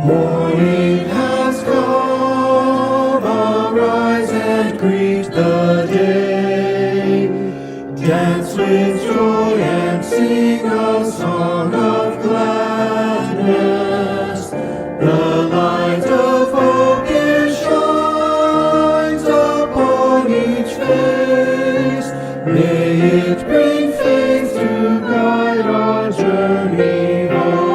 Morning has come, arise and greet the day. Dance with joy and sing a song of gladness. The light of hope it shines upon each face. May it bring faith to guide our journey home.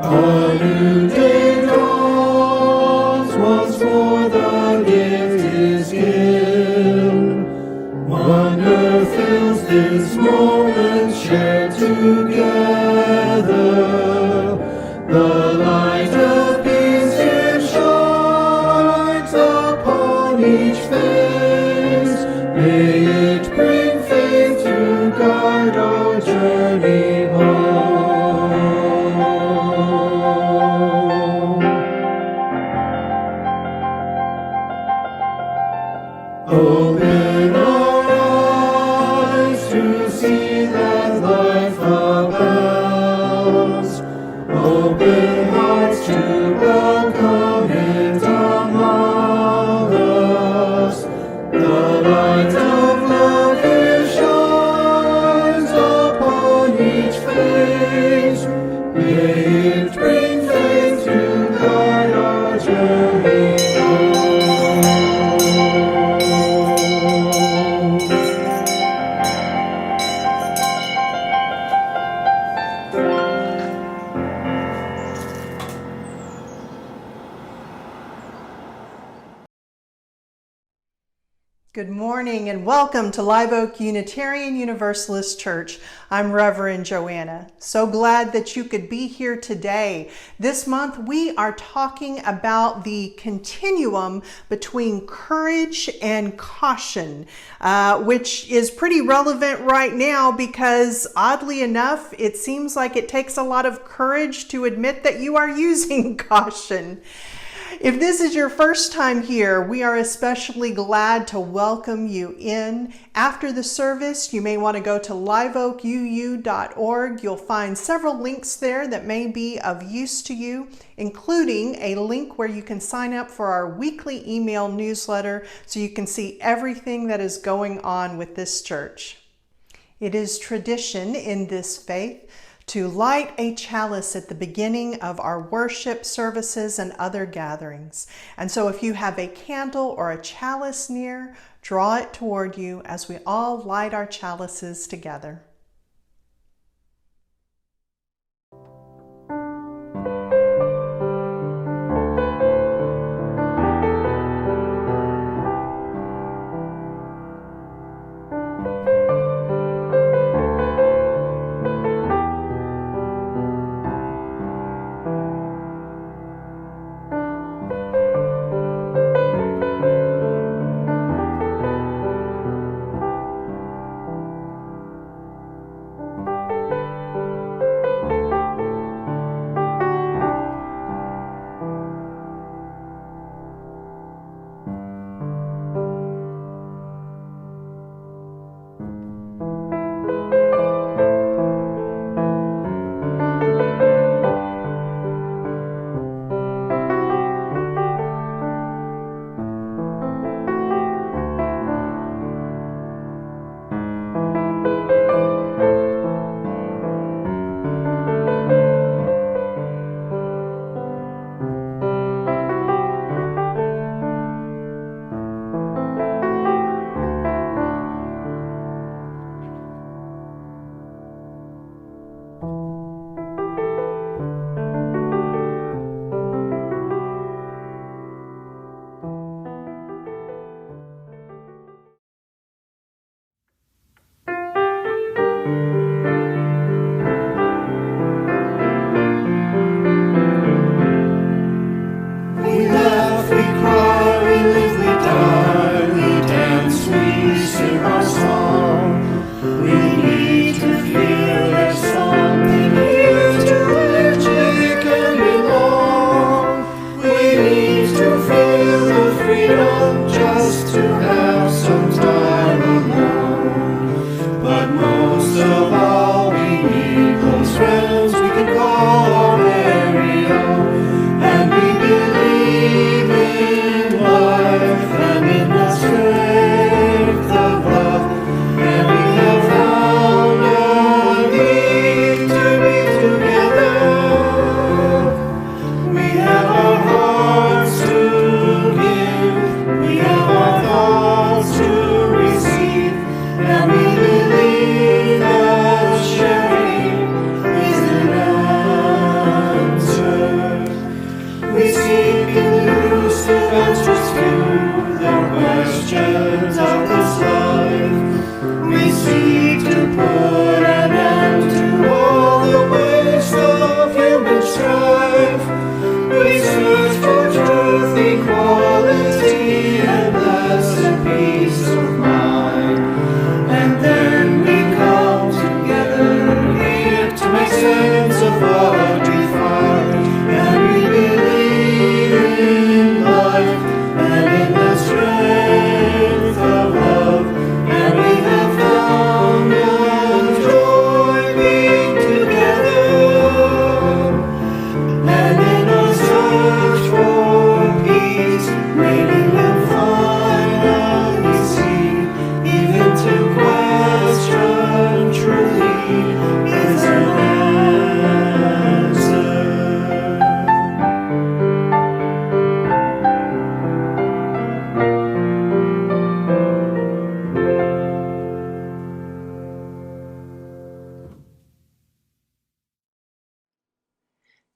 A new day dawns, once more the gift is given. Wonder fills this moment shared together. The light of peace it shines upon each face. May it bring faith to guide our journey home. Open our eyes to see that life abounds. Open hearts to welcome it among us. The light of love it shines upon each face. May it bring faith to guide our journey home. Good morning and welcome to Live Oak Unitarian Universalist Church. I'm Reverend Joanna. So glad that you could be here today. This month we are talking about the continuum between courage and caution, which is pretty relevant right now because oddly enough, it seems like it takes a lot of courage to admit that you are using caution. If this is your first time here, we are especially glad to welcome you in. After the service, you may want to go to liveoakuu.org. You'll find several links there that may be of use to you, including a link where you can sign up for our weekly email newsletter so you can see everything that is going on with this church. It is tradition in this faith to light a chalice at the beginning of our worship services and other gatherings. And so if you have a candle or a chalice near, draw it toward you as we all light our chalices together. Just to have some time alone.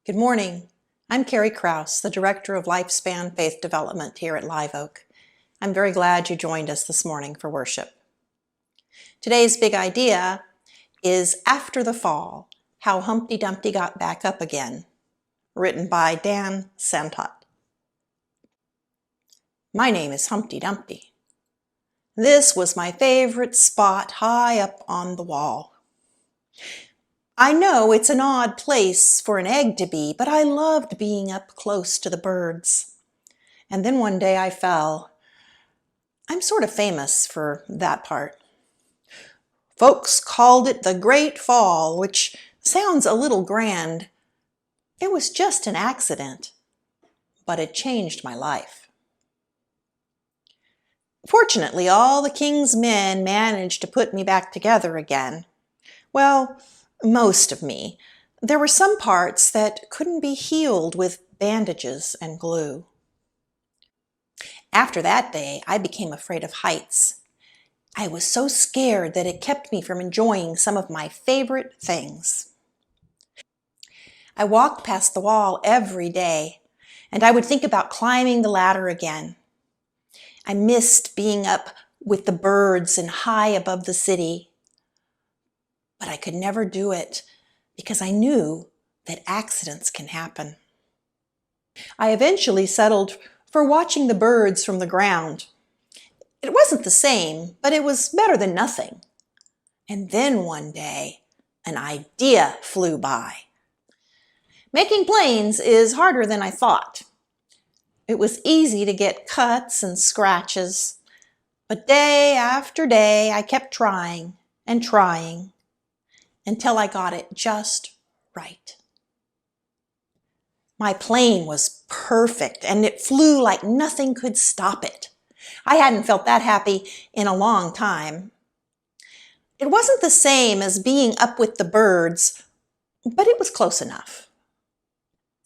Good morning. I'm Carrie Krause, the Director of Lifespan Faith Development here at Live Oak. I'm very glad you joined us this morning for worship. Today's big idea is After the Fall, How Humpty Dumpty Got Back Up Again, written by Dan Santot. My name is Humpty Dumpty. This was my favorite spot high up on the wall. I know it's an odd place for an egg to be, but I loved being up close to the birds. And then one day I fell. I'm sort of famous for that part. Folks called it the Great Fall, which sounds a little grand. It was just an accident, but it changed my life. Fortunately, all the king's men managed to put me back together again. Well, most of me. There were some parts that couldn't be healed with bandages and glue. After that day, I became afraid of heights. I was so scared that it kept me from enjoying some of my favorite things. I walked past the wall every day, and I would think about climbing the ladder again. I missed being up with the birds and high above the city. But I could never do it because I knew that accidents can happen. I eventually settled for watching the birds from the ground. It wasn't the same, but it was better than nothing. And then one day, an idea flew by. Making planes is harder than I thought. It was easy to get cuts and scratches, but day after day I kept trying and trying until I got it just right. My plane was perfect and it flew like nothing could stop it. I hadn't felt that happy in a long time. It wasn't the same as being up with the birds, but it was close enough.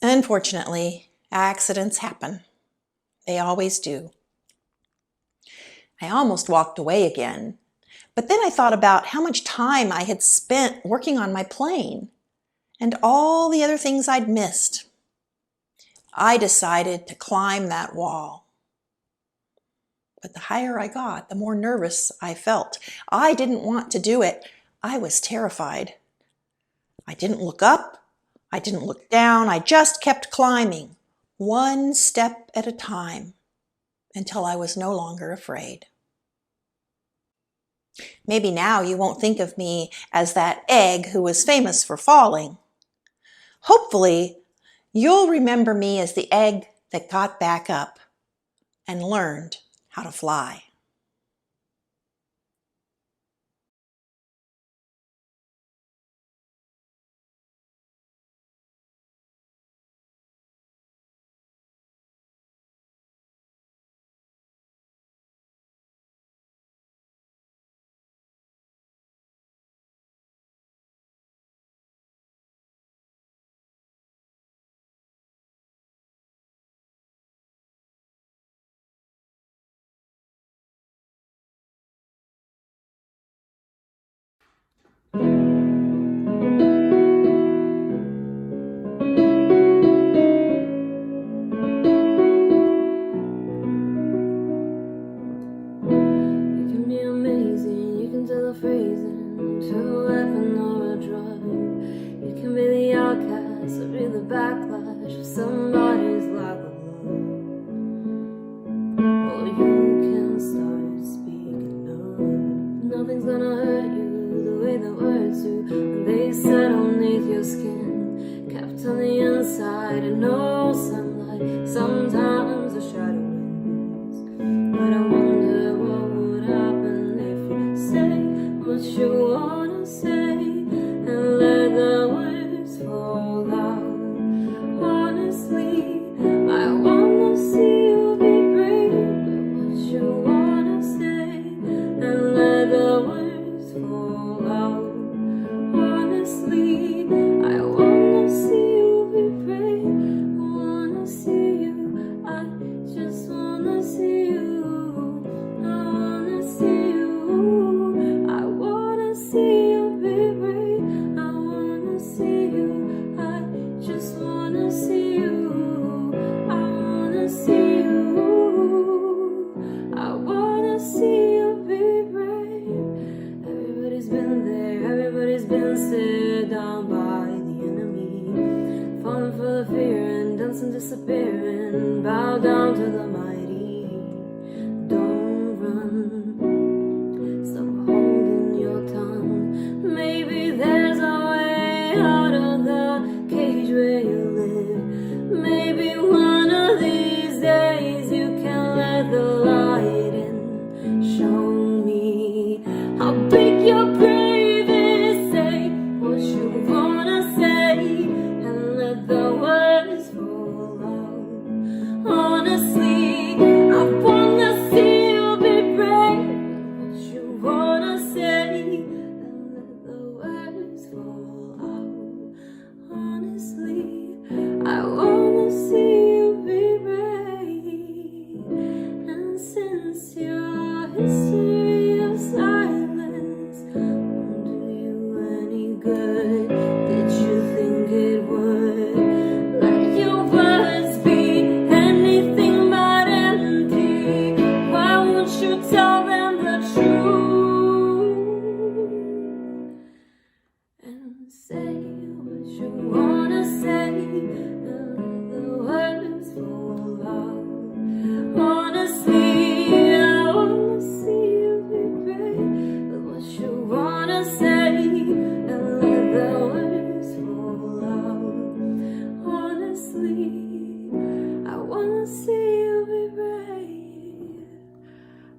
Unfortunately, accidents happen. They always do. I almost walked away again. But then I thought about how much time I had spent working on my plane and all the other things I'd missed. I decided to climb that wall. But the higher I got, the more nervous I felt. I didn't want to do it. I was terrified. I didn't look up. I didn't look down. I just kept climbing, one step at a time, until I was no longer afraid. Maybe now you won't think of me as that egg who was famous for falling. Hopefully, you'll remember me as the egg that got back up and learned how to fly. Backlash if somebody's like a love, or you can start speaking up. Nothing's gonna hurt you the way the words do when they settle beneath your skin, kept on the inside and no sunlight. Sometimes the shadow wins, but I wonder what would happen if you say what you wanna say and let the words fall out. Honestly, I wanna see you be brave with what you wanna say and let the words fall out. Honestly, I wanna see you be brave. I wanna see you. I just you tell them the truth and say what you wanna say, and let the words fall out. Honestly, I wanna see you be brave with what you wanna say, and let the words fall out. Honestly, I wanna see you be brave.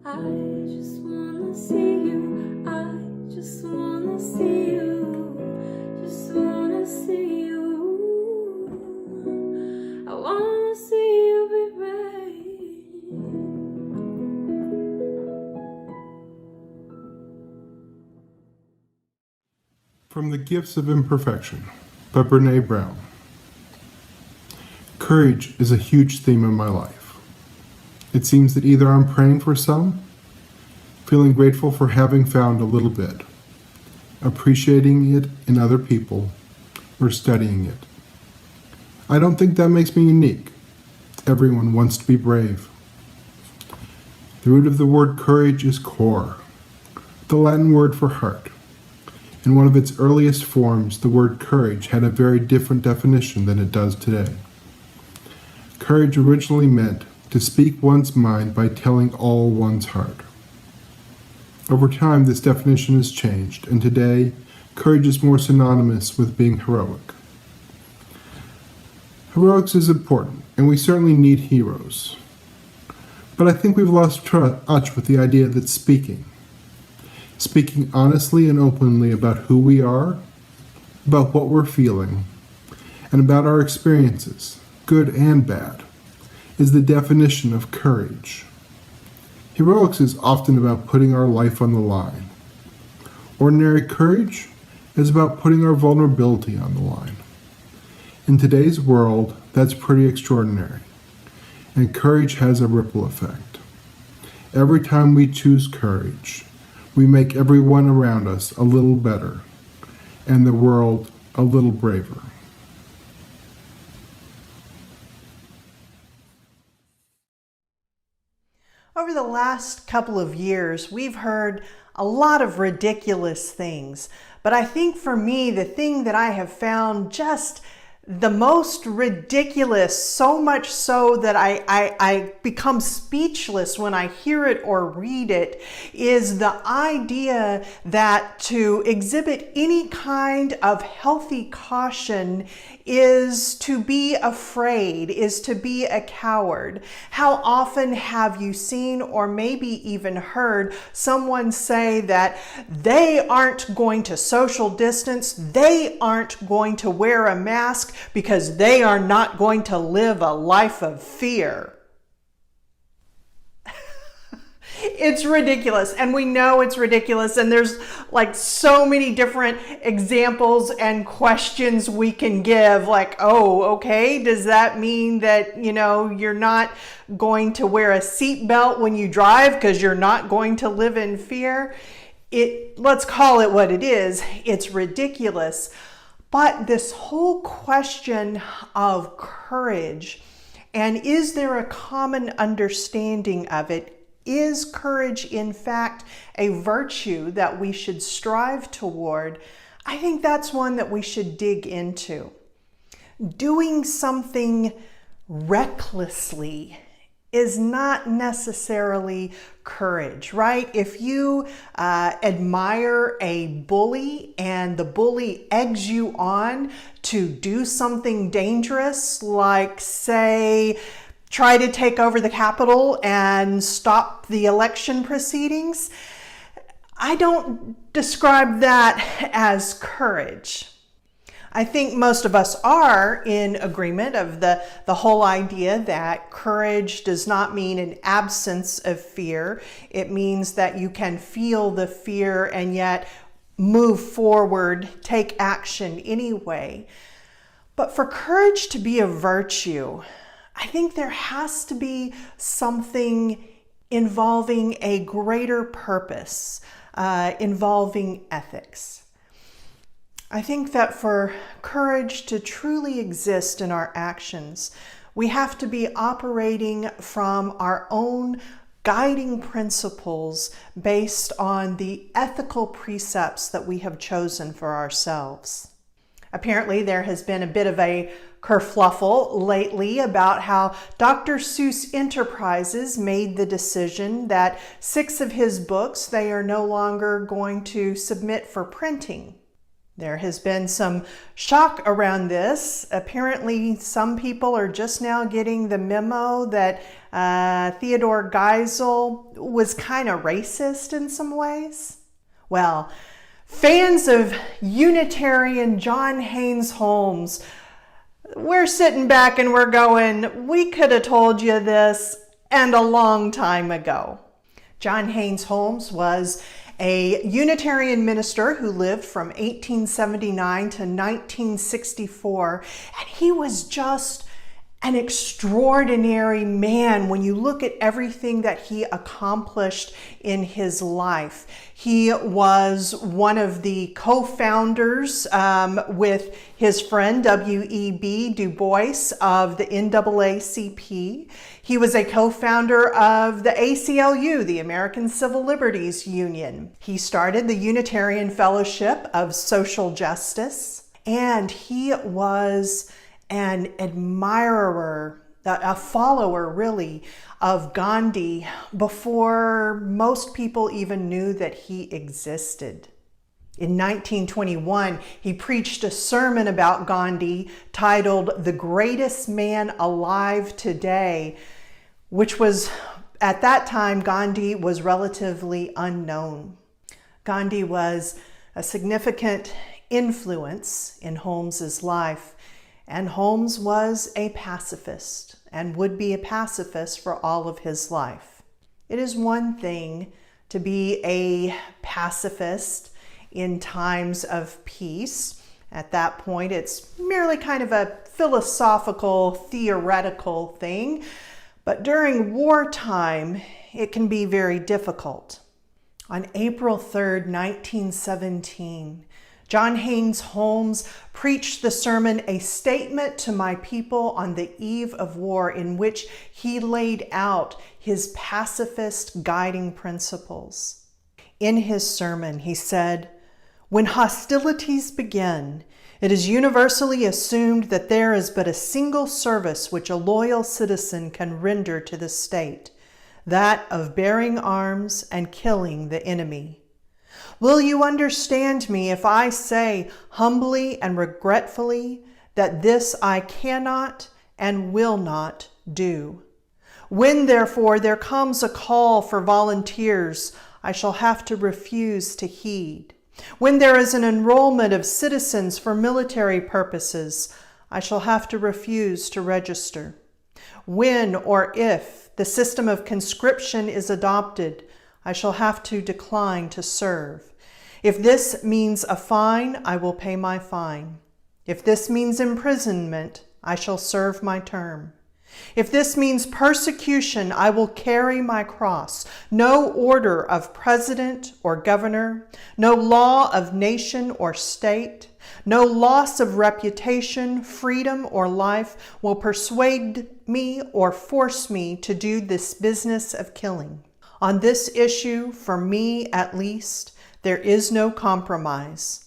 I just wanna see you. I just wanna see you. Just wanna see you. I wanna see you be brave. From the Gifts of Imperfection by Brene Brown. Courage is a huge theme in my life. It seems that either I'm praying for some, feeling grateful for having found a little bit, appreciating it in other people, or studying it. I don't think that makes me unique. Everyone wants to be brave. The root of the word courage is cor, the Latin word for heart. In one of its earliest forms, the word courage had a very different definition than it does today. Courage originally meant to speak one's mind by telling all one's heart. Over time, this definition has changed, and today, courage is more synonymous with being heroic. Heroics is important, and we certainly need heroes. But I think we've lost touch with the idea that speaking honestly and openly about who we are, about what we're feeling, and about our experiences, good and bad, is the definition of courage. Heroics is often about putting our life on the line. Ordinary courage is about putting our vulnerability on the line. In today's world, that's pretty extraordinary, and courage has a ripple effect. Every time we choose courage, we make everyone around us a little better, and the world a little braver. Over the last couple of years, we've heard a lot of ridiculous things, but I think for me, the thing that I have found just the most ridiculous, so much so that I become speechless when I hear it or read it, is the idea that to exhibit any kind of healthy caution is to be afraid, is to be a coward. How often have you seen or maybe even heard someone say that they aren't going to social distance, they aren't going to wear a mask because they are not going to live a life of fear? It's ridiculous, and we know it's ridiculous, and there's like so many different examples and questions we can give, like, oh, okay, does that mean that, you're not going to wear a seatbelt when you drive because you're not going to live in fear? Let's call it what it is. It's ridiculous. But this whole question of courage, and is there a common understanding of it? Is courage, in fact, a virtue that we should strive toward? I think that's one that we should dig into. Doing something recklessly is not necessarily courage, right? If you admire a bully and the bully eggs you on to do something dangerous, like, say, try to take over the Capitol and stop the election proceedings, I don't describe that as courage. I think most of us are in agreement of the whole idea that courage does not mean an absence of fear. It means that you can feel the fear and yet move forward, take action anyway. But for courage to be a virtue, I think there has to be something involving a greater purpose, involving ethics. I think that for courage to truly exist in our actions, we have to be operating from our own guiding principles based on the ethical precepts that we have chosen for ourselves. Apparently, there has been a bit of a kerfluffle lately about how Dr. Seuss Enterprises made the decision that 6 of his books they are no longer going to submit for printing. There has been some shock around this. Apparently, some people are just now getting the memo that Theodore Geisel was kind of racist in some ways. Well, fans of Unitarian John Haynes Holmes, we're sitting back and we're going, we could have told you this and a long time ago. John Haynes Holmes was a Unitarian minister who lived from 1879 to 1964, and he was just an extraordinary man when you look at everything that he accomplished in his life. He was one of the co-founders with his friend W.E.B. Du Bois of the NAACP. He was a co-founder of the ACLU, the American Civil Liberties Union. He started the Unitarian Fellowship of Social Justice, and he was an admirer, a follower really, of Gandhi before most people even knew that he existed. In 1921, he preached a sermon about Gandhi titled "The Greatest Man Alive Today," which was, at that time, Gandhi was relatively unknown. Gandhi was a significant influence in Holmes's life, and Holmes was a pacifist and would be a pacifist for all of his life. It is one thing to be a pacifist in times of peace. At that point, it's merely kind of a philosophical, theoretical thing. But during wartime, it can be very difficult. On April 3rd, 1917, John Haynes Holmes preached the sermon, "A Statement to My People on the Eve of War," in which he laid out his pacifist guiding principles. In his sermon, he said, "When hostilities begin, it is universally assumed that there is but a single service which a loyal citizen can render to the state, that of bearing arms and killing the enemy. Will you understand me if I say humbly and regretfully that this I cannot and will not do? When, therefore, there comes a call for volunteers, I shall have to refuse to heed. When there is an enrollment of citizens for military purposes, I shall have to refuse to register. When or if the system of conscription is adopted, I shall have to decline to serve. If this means a fine, I will pay my fine. If this means imprisonment, I shall serve my term. If this means persecution, I will carry my cross. No order of president or governor, no law of nation or state, no loss of reputation, freedom, or life will persuade me or force me to do this business of killing. On this issue, for me at least, there is no compromise.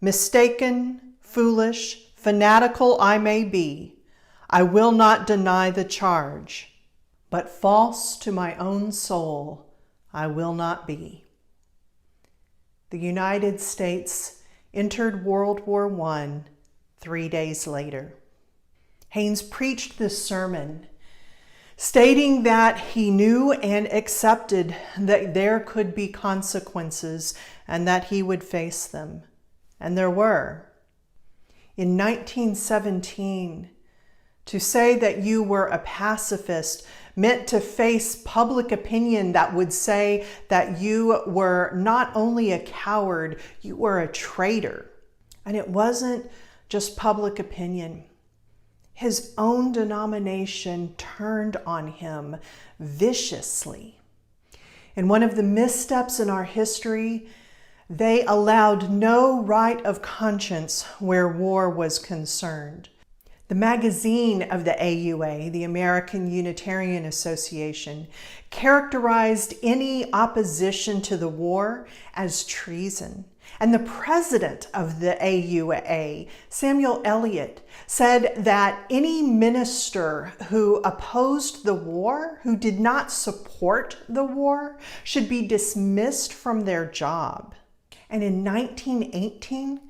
Mistaken, foolish, fanatical I may be, I will not deny the charge, but false to my own soul I will not be." The United States entered World War I 3 days later. Haynes preached this sermon, stating that he knew and accepted that there could be consequences and that he would face them. And there were. In 1917, to say that you were a pacifist meant to face public opinion that would say that you were not only a coward, you were a traitor. And it wasn't just public opinion. His own denomination turned on him viciously. In one of the missteps in our history, they allowed no right of conscience where war was concerned. The magazine of the AUA, the American Unitarian Association, characterized any opposition to the war as treason. And the president of the AUA, Samuel Eliot, said that any minister who opposed the war, who did not support the war, should be dismissed from their job. And in 1918,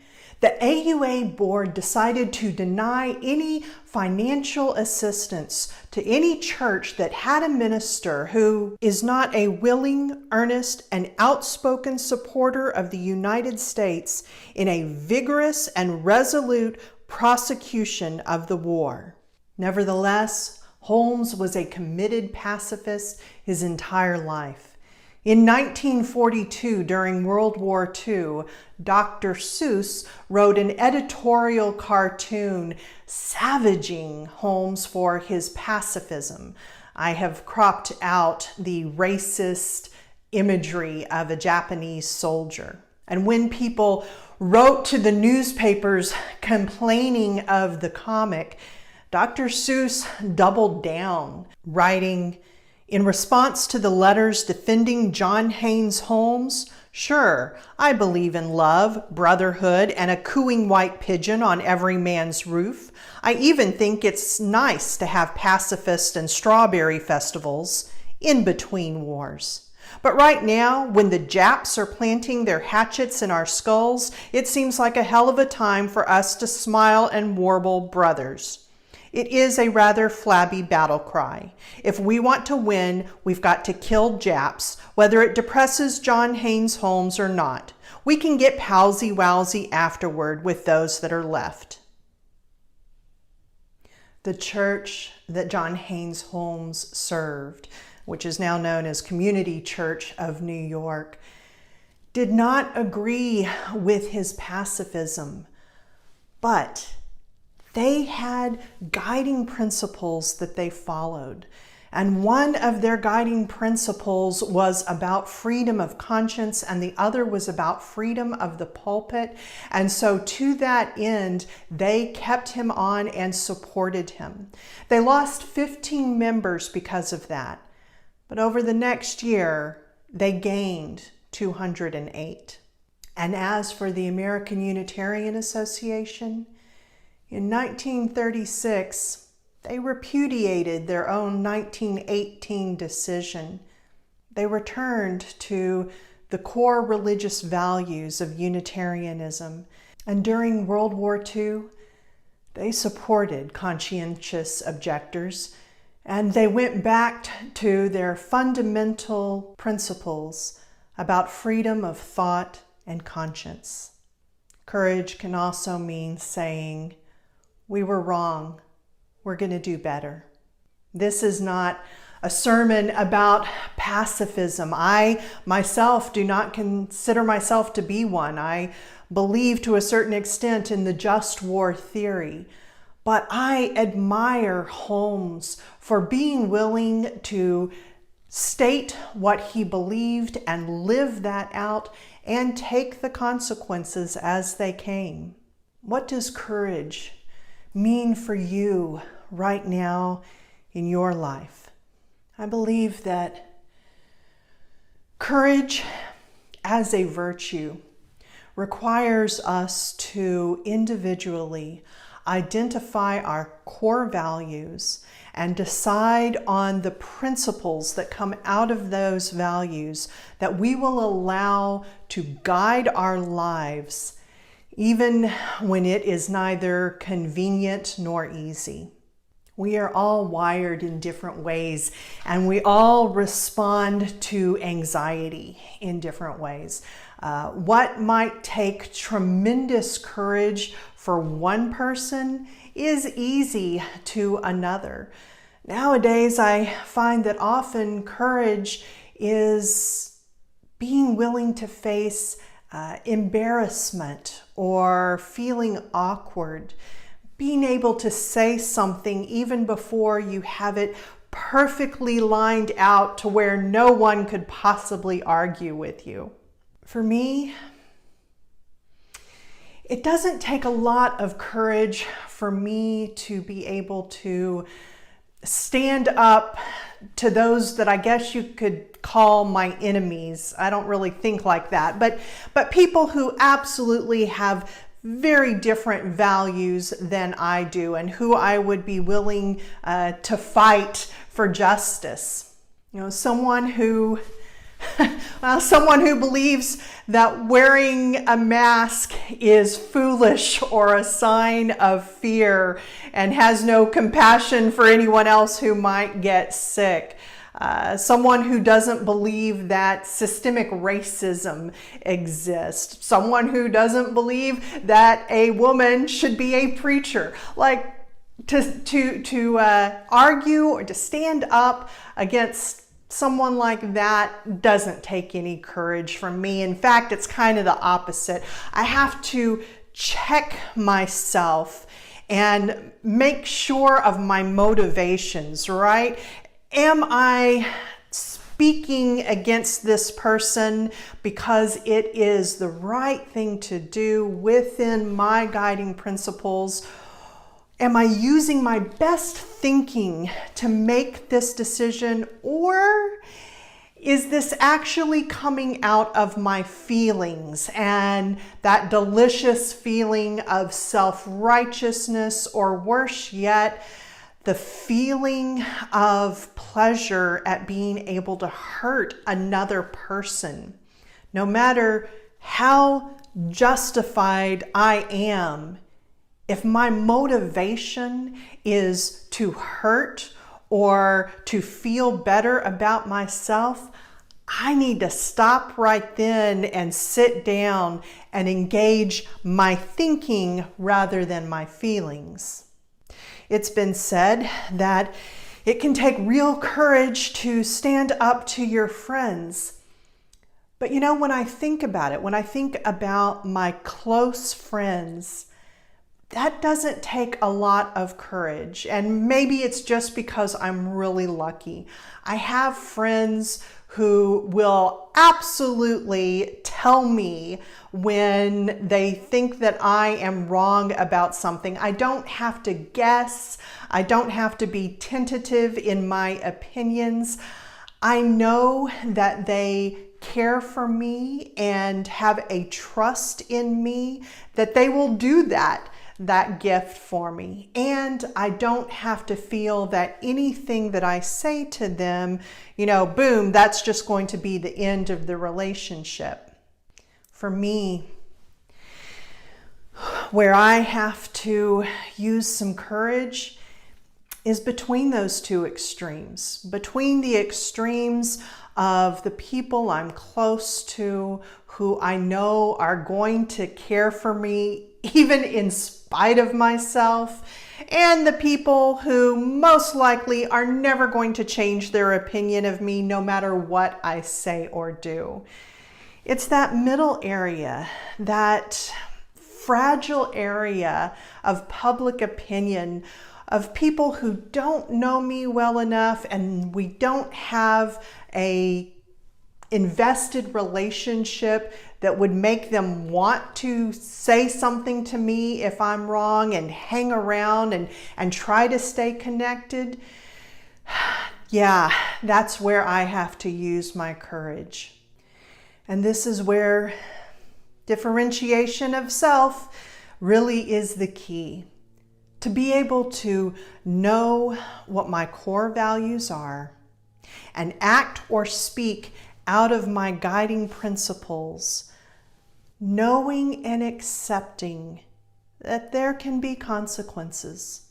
the AUA board decided to deny any financial assistance to any church that had a minister who is not a willing, earnest, and outspoken supporter of the United States in a vigorous and resolute prosecution of the war. Nevertheless, Holmes was a committed pacifist his entire life. In 1942, during World War II, Dr. Seuss wrote an editorial cartoon savaging Holmes for his pacifism. I have cropped out the racist imagery of a Japanese soldier. And when people wrote to the newspapers complaining of the comic, Dr. Seuss doubled down, writing, "In response to the letters defending John Haynes Holmes, sure, I believe in love, brotherhood, and a cooing white pigeon on every man's roof. I even think it's nice to have pacifist and strawberry festivals in between wars. But right now, when the Japs are planting their hatchets in our skulls, it seems like a hell of a time for us to smile and warble brothers. It is a rather flabby battle cry. If we want to win, we've got to kill Japs, whether it depresses John Haynes Holmes or not. We can get palsy-wowsy afterward with those that are left." The church that John Haynes Holmes served, which is now known as Community Church of New York, did not agree with his pacifism, but they had guiding principles that they followed. And one of their guiding principles was about freedom of conscience, and the other was about freedom of the pulpit. And so to that end, they kept him on and supported him. They lost 15 members because of that. But over the next year, they gained 208. And as for the American Unitarian Association, in 1936, they repudiated their own 1918 decision. They returned to the core religious values of Unitarianism. And during World War II, they supported conscientious objectors, and they went back to their fundamental principles about freedom of thought and conscience. Courage can also mean saying, "We were wrong. We're going to do better." This is not a sermon about pacifism. I myself do not consider myself to be one. I believe to a certain extent in the just war theory. But I admire Holmes for being willing to state what he believed and live that out and take the consequences as they came. What does courage mean for you right now in your life? I believe that courage as a virtue requires us to individually identify our core values and decide on the principles that come out of those values that we will allow to guide our lives even when it is neither convenient nor easy. We are all wired in different ways, and we all respond to anxiety in different ways. What might take tremendous courage for one person is easy to another. Nowadays, I find that often courage is being willing to face embarrassment or feeling awkward, being able to say something even before you have it perfectly lined out to where no one could possibly argue with you. For me, It doesn't take a lot of courage for me to be able to stand up to those that I guess you could call my enemies. I don't really think like that, but people who absolutely have very different values than I do and who I would be willing to fight for justice. You know, someone who believes that wearing a mask is foolish or a sign of fear and has no compassion for anyone else who might get sick. Someone who doesn't believe that systemic racism exists. Someone who doesn't believe that a woman should be a preacher. Like to argue or to stand up against someone like that doesn't take any courage from me. In fact, it's kind of the opposite. I have to check myself and make sure of my motivations, right? Am I speaking against this person because it is the right thing to do within my guiding principles? Am I using my best thinking to make this decision, or is this actually coming out of my feelings and that delicious feeling of self-righteousness, or worse yet, the feeling of pleasure at being able to hurt another person? No matter how justified I am, if my motivation is to hurt or to feel better about myself, I need to stop right then and sit down and engage my thinking rather than my feelings. It's been said that it can take real courage to stand up to your friends. But you know, when I think about it, when I think about my close friends, that doesn't take a lot of courage. And maybe it's just because I'm really lucky. I have friends who will absolutely tell me when they think that I am wrong about something. I don't have to guess. I don't have to be tentative in my opinions. I know that they care for me and have a trust in me that they will do that gift for me. And I don't have to feel that anything that I say to them, boom, that's just going to be the end of the relationship. For me, where I have to use some courage is between those two extremes, between the extremes of the people I'm close to, who I know are going to care for me even in spite of myself, and the people who most likely are never going to change their opinion of me no matter what I say or do. It's that middle area, that fragile area of public opinion, of people who don't know me well enough, and we don't have a invested relationship that would make them want to say something to me if I'm wrong and hang around and try to stay connected. Yeah, that's where I have to use my courage. And this is where differentiation of self really is the key. To be able to know what my core values are and act or speak out of my guiding principles, knowing and accepting that there can be consequences.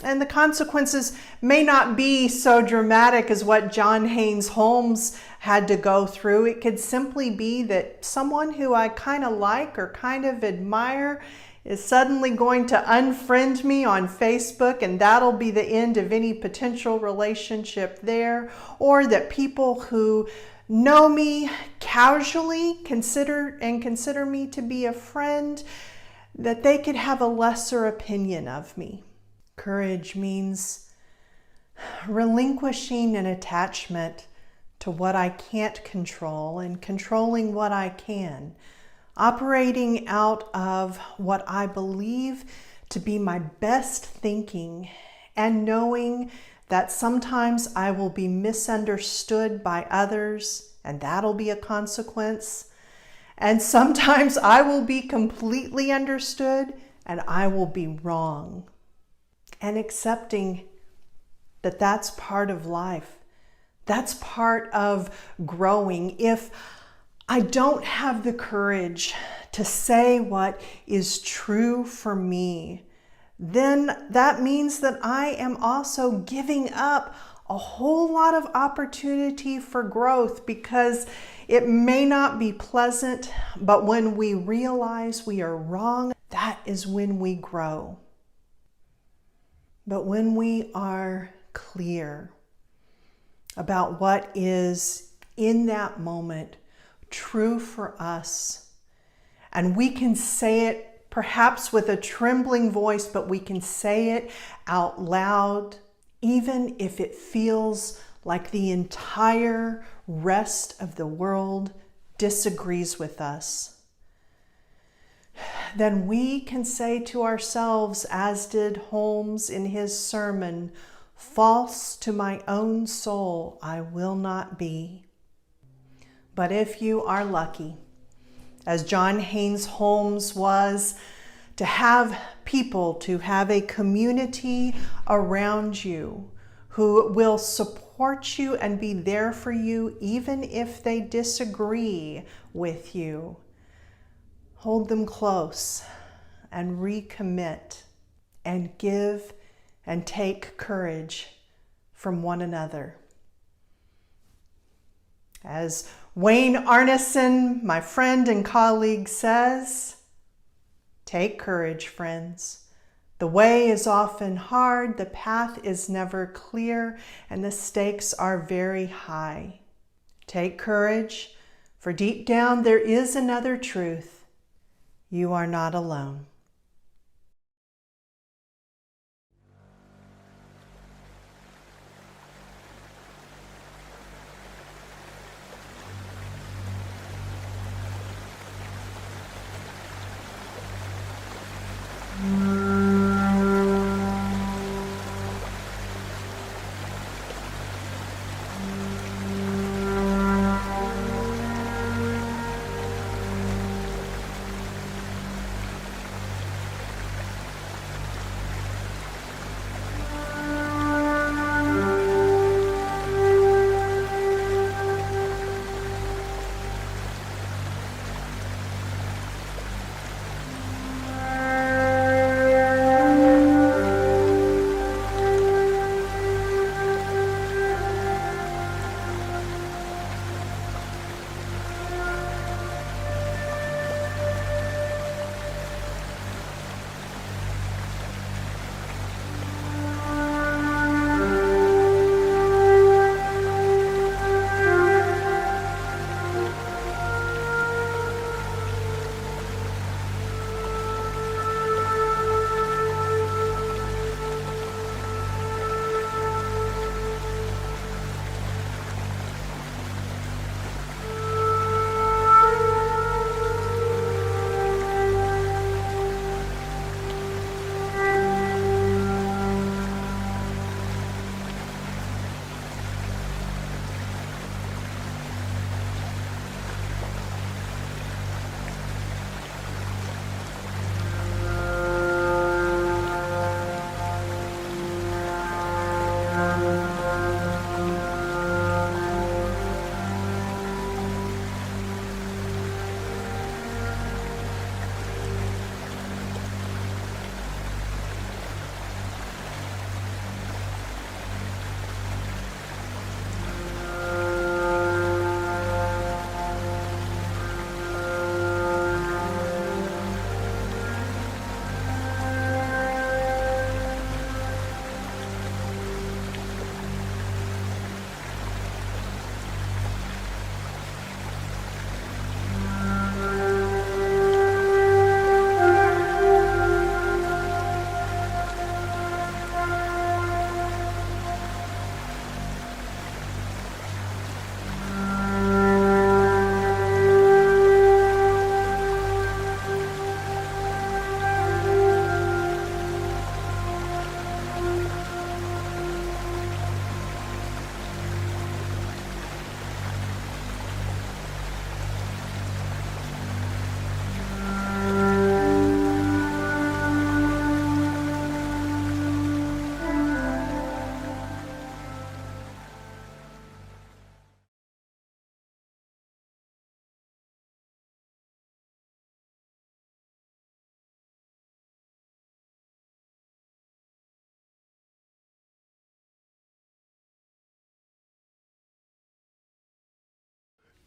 And the consequences may not be so dramatic as what John Haynes Holmes had to go through. It could simply be that someone who I kind of like or kind of admire is suddenly going to unfriend me on Facebook, and that'll be the end of any potential relationship there. Or that people who know me casually consider me to be a friend, that they could have a lesser opinion of me. Courage means relinquishing an attachment to what I can't control and controlling what I can. operating out of what I believe to be my best thinking, and knowing that sometimes I will be misunderstood by others, and that'll be a consequence. And sometimes I will be completely understood and I will be wrong. And accepting that that's part of life. That's part of growing. If I don't have the courage to say what is true for me, then that means that I am also giving up a whole lot of opportunity for growth, because it may not be pleasant, but when we realize we are wrong, that is when we grow. But when we are clear about what is in that moment true for us, and we can say it perhaps with a trembling voice, but we can say it out loud, even if it feels like the entire rest of the world disagrees with us, then we can say to ourselves, as did Holmes in his sermon, "False to my own soul I will not be." But if you are lucky, as John Haynes Holmes was, to have people, to have a community around you who will support you and be there for you even if they disagree with you, hold them close and recommit and give and take courage from one another. As Wayne Arneson, my friend and colleague, says, take courage, friends. The way is often hard, the path is never clear, and the stakes are very high. Take courage, for deep down there is another truth. You are not alone.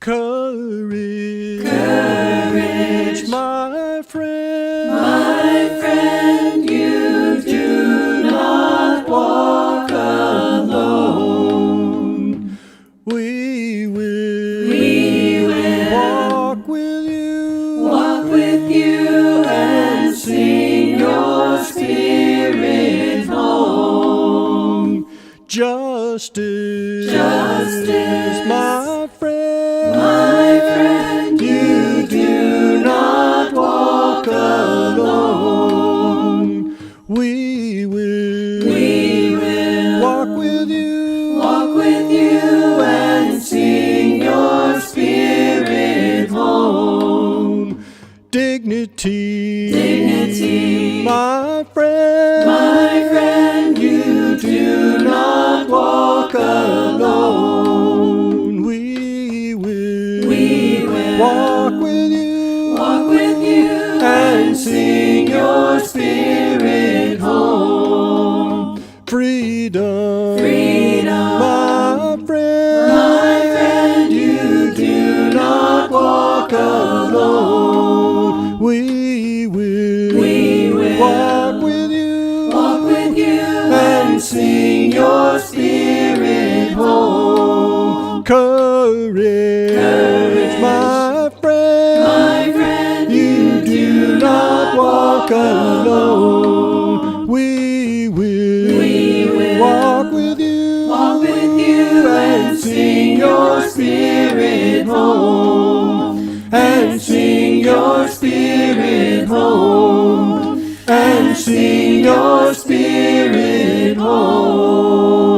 Courage, Courage, my friend, you do not walk alone. we will Walk with you and sing your spirit home. Justice, Justice, my friend, you do not walk alone. we will walk with you and sing your spirit home. Dignity, my friend, you do not walk alone. we will walk with you and sing your spirit home. freedom, My friend, you do not walk alone. we will walk with you and sing your spirit home. courage, my friend, you do not walk alone. we will walk with you and sing your spirit home. And sing your spirit home. And sing your spirit home.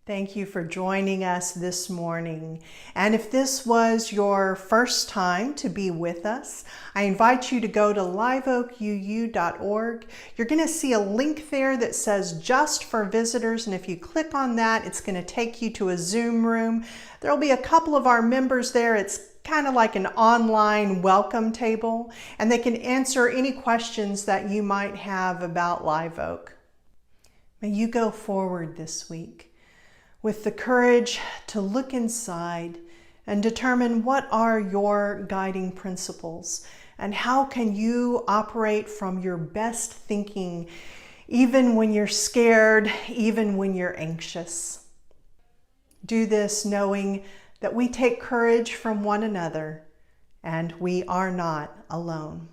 Thank you for joining us this morning. And if this was your first time to be with us, I invite you to go to liveoakuu.org. You're going to see a link there that says just for visitors. And if you click on that, it's going to take you to a Zoom room. There'll be a couple of our members there. It's kind of like an online welcome table, and they can answer any questions that you might have about Live Oak. May you go forward this week with the courage to look inside and determine what are your guiding principles and how can you operate from your best thinking even when you're scared, even when you're anxious. Do this knowing that we take courage from one another and we are not alone.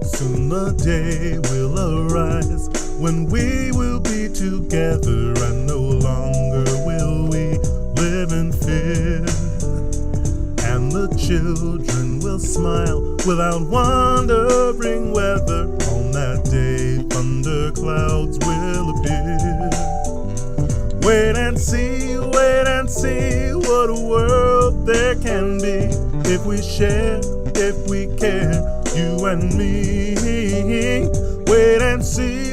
Soon the day will arise when we will be together, and no longer will we live in fear. And the children will smile without wondering whether on that day thunder clouds will appear. Wait and see what a world there can be if we share, if we care, you and me. Wait and see